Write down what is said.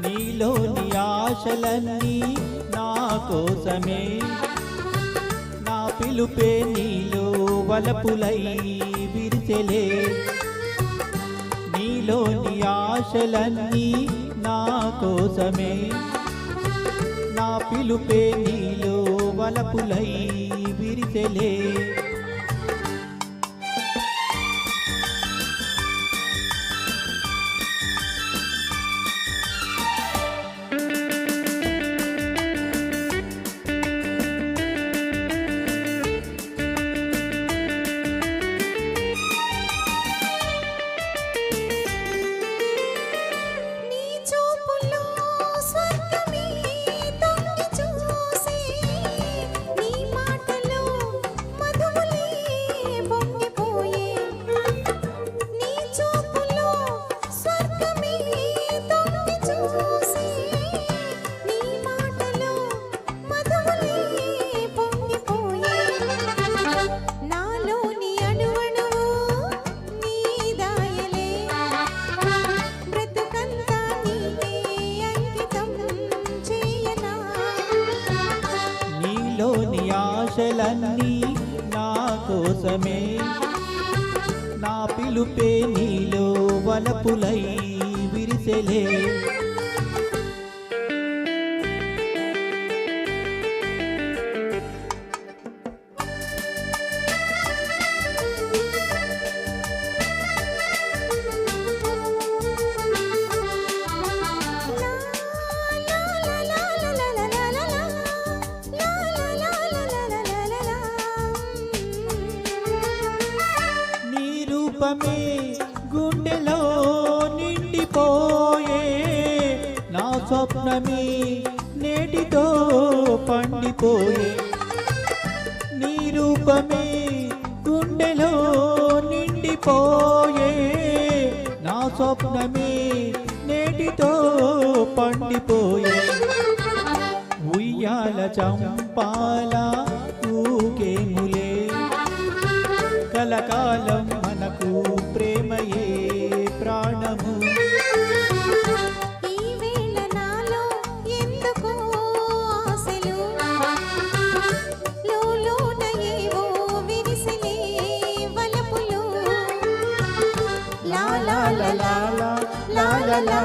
నీలోని ఆశలన్నీ నా కోసమే, నా పిలుపే నీలో వలపులై విరిసెలే. నీలోని ఆశలన్నీ నా కోసమే, నా పిలుపే నీలో వలపులై విరిసెలే. నీలోని ఆశలన్నీ నా కోసమే, నా పిలుపే నీలో వలపులై విరిసెలే. రూపమే గుండెలో నిండిపోయే, నా స్వప్నమే నేటితో పండిపోయే. నీ రూపమే గుండెలో నిండిపోయే, నా స్వప్నమే నేటితో పండిపోయే. ఉయ్యాల చంపాల ఊకేములే, కలకాలం మనకు ప్రేమయే ప్రాణము. ఈ వేళ నాలో ఎందుకో ఆశలు, లోలోన ఏవో విరిసెలే వలపులు. లా లా లా లా లా లా లా.